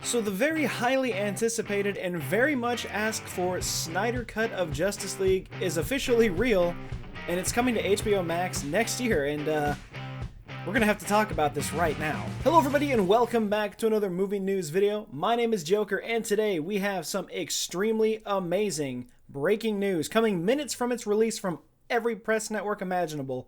So the very highly anticipated and very much asked for Snyder Cut of Justice League is officially real, and it's coming to HBO Max next year, and we're gonna have to talk about this right now. Hello everybody and welcome back to another movie news video. My name is Joker, and today we have some extremely amazing breaking news coming minutes from its release from every press network imaginable.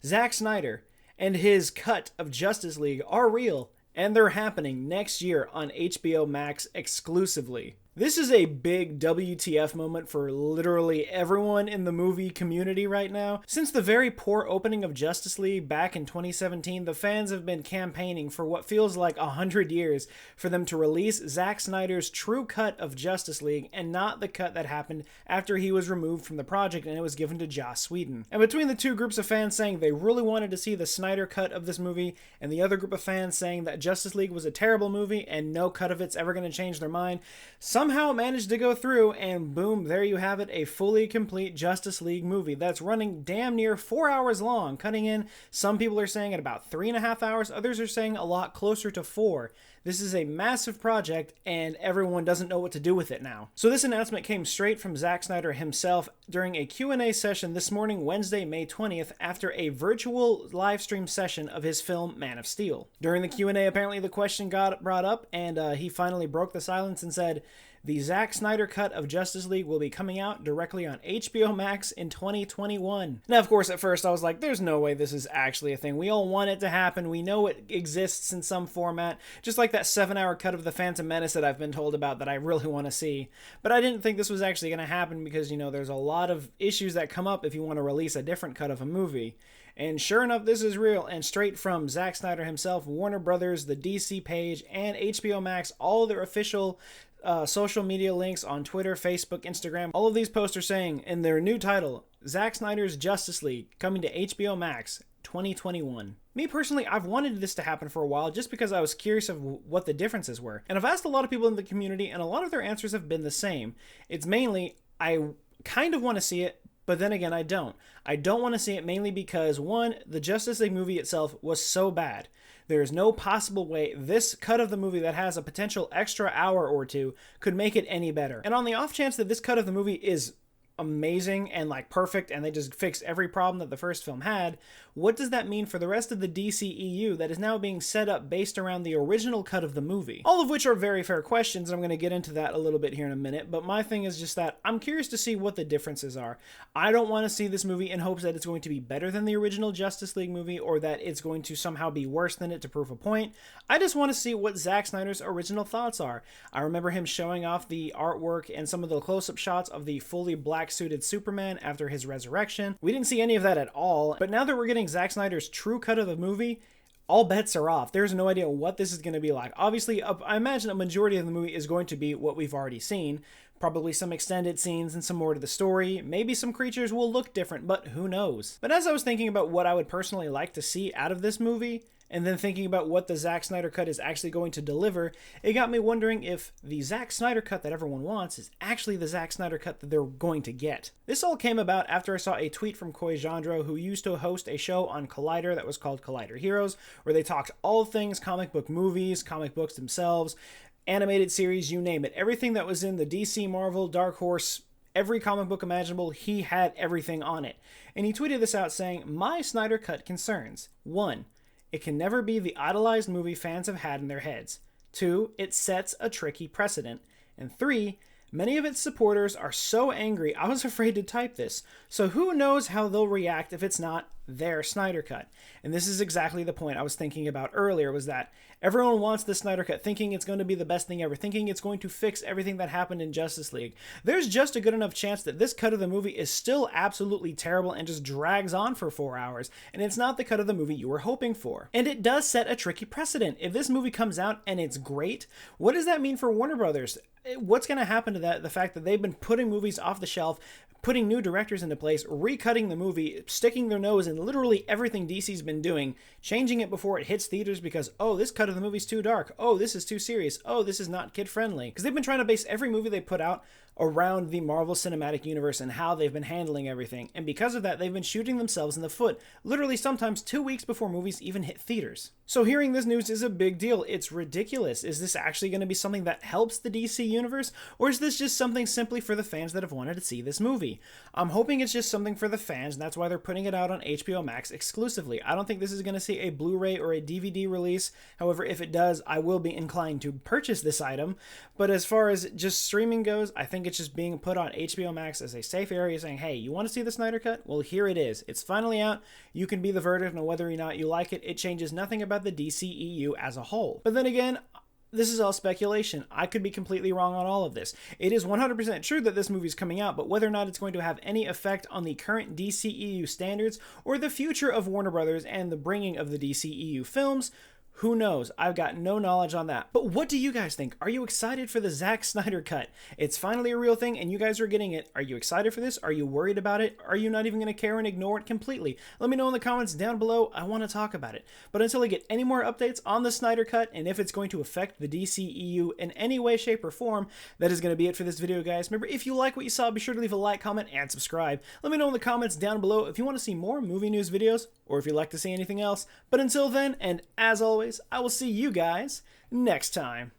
Zack Snyder and his cut of Justice League are real, and they're happening next year on HBO Max exclusively. This is a big WTF moment for literally everyone in the movie community right now. Since the very poor opening of Justice League back in 2017, the fans have been campaigning for what feels like 100 years for them to release Zack Snyder's true cut of Justice League and not the cut that happened after he was removed from the project and it was given to Joss Whedon. And between the two groups of fans saying they really wanted to see the Snyder cut of this movie and the other group of fans saying that Justice League was a terrible movie and no cut of it's ever going to change their mind, somehow it managed to go through, and boom, there you have it, a fully complete Justice League movie that's running damn near 4 hours long, cutting in, some people are saying at about 3.5 hours, others are saying a lot closer to 4. This is a massive project, and everyone doesn't know what to do with it now. So this announcement came straight from Zack Snyder himself during a Q&A session this morning, Wednesday, May 20th, after a virtual live stream session of his film, Man of Steel. During the Q&A, apparently the question got brought up, and he finally broke the silence and said, "The Zack Snyder cut of Justice League will be coming out directly on HBO Max in 2021. Now, of course, at first I was like, there's no way this is actually a thing. We all want it to happen. We know it exists in some format, just like that 7-hour cut of The Phantom Menace that I've been told about that I really want to see. But I didn't think this was actually going to happen because, you know, there's a lot of issues that come up if you want to release a different cut of a movie. And sure enough, this is real, and straight from Zack Snyder himself, Warner Brothers, the DC page, and HBO Max, all their official social media links on Twitter, Facebook, Instagram, all of these posts are saying in their new title, Zack Snyder's Justice League, coming to HBO Max 2021. Me personally, I've wanted this to happen for a while just because I was curious of what the differences were. And I've asked a lot of people in the community, and a lot of their answers have been the same. It's mainly, I kind of want to see it, but then again, I don't. I don't want to see it mainly because, one, the Justice League movie itself was so bad. There is no possible way this cut of the movie that has a potential extra hour or two could make it any better. And on the off chance that this cut of the movie is amazing and like perfect and they just fixed every problem that the first film had, what does that mean for the rest of the DCEU that is now being set up based around the original cut of the movie? All of which are very fair questions, and I'm going to get into that a little bit here in a minute, but my thing is just that I'm curious to see what the differences are. I don't want to see this movie in hopes that it's going to be better than the original Justice League movie or that it's going to somehow be worse than it to prove a point. I just want to see what Zack Snyder's original thoughts are. I remember him showing off the artwork and some of the close-up shots of the fully black-suited Superman after his resurrection. We didn't see any of that at all, but now that we're getting Zack Snyder's true cut of the movie, all bets are off. There's no idea what this is going to be like. Obviously, I imagine a majority of the movie is going to be what we've already seen. Probably some extended scenes and some more to the story. Maybe some creatures will look different, but who knows? But as I was thinking about what I would personally like to see out of this movie, and then thinking about what the Zack Snyder cut is actually going to deliver, it got me wondering if the Zack Snyder cut that everyone wants is actually the Zack Snyder cut that they're going to get. This all came about after I saw a tweet from Coy Jandreau, who used to host a show on Collider that was called Collider Heroes, where they talked all things comic book movies, comic books themselves, animated series, you name it. Everything that was in the DC, Marvel, Dark Horse, every comic book imaginable, he had everything on it. And he tweeted this out saying, "My Snyder cut concerns. 1. It can never be the idolized movie fans have had in their heads. 2. It sets a tricky precedent. And 3. Many of its supporters are so angry I was afraid to type this. So who knows how they'll react if it's not their Snyder Cut." And this is exactly the point I was thinking about earlier, was that everyone wants the Snyder Cut, thinking it's going to be the best thing ever, thinking it's going to fix everything that happened in Justice League. There's just a good enough chance that this cut of the movie is still absolutely terrible and just drags on for 4 hours, and it's not the cut of the movie you were hoping for. And it does set a tricky precedent. If this movie comes out and it's great, what does that mean for Warner Brothers? What's going to happen to that? The fact that they've been putting movies off the shelf, putting new directors into place, recutting the movie, sticking their nose in literally everything DC's been doing, changing it before it hits theaters because, oh, this cut of the movie's too dark. Oh, this is too serious. Oh, this is not kid-friendly. Because they've been trying to base every movie they put out around the Marvel Cinematic Universe and how they've been handling everything. And because of that, they've been shooting themselves in the foot, literally sometimes 2 weeks before movies even hit theaters. So hearing this news is a big deal. It's ridiculous. Is this actually going to be something that helps the DC universe, or is this just something simply for the fans that have wanted to see this movie? I'm hoping it's just something for the fans, and that's why they're putting it out on HBO Max exclusively. I don't think this is going to see a Blu-ray or a DVD release. However, if it does, I will be inclined to purchase this item. But as far as just streaming goes, I think it's just being put on HBO Max as a safe area saying, hey, you want to see the Snyder Cut? Well, here it is. It's finally out. You can be the verdict on whether or not you like it. It changes nothing about the DCEU as a whole. But then again, this is all speculation. I could be completely wrong on all of this. It is 100% true that this movie is coming out, but whether or not it's going to have any effect on the current DCEU standards or the future of Warner Brothers and the bringing of the DCEU films, who knows? I've got no knowledge on that. But what do you guys think? Are you excited for the Zack Snyder Cut? It's finally a real thing and you guys are getting it. Are you excited for this? Are you worried about it? Are you not even going to care and ignore it completely? Let me know in the comments down below. I want to talk about it. But until I get any more updates on the Snyder Cut and if it's going to affect the DCEU in any way, shape, or form, that is going to be it for this video, guys. Remember, if you like what you saw, be sure to leave a like, comment, and subscribe. Let me know in the comments down below if you want to see more movie news videos or if you'd like to see anything else. But until then, and as always, I will see you guys next time.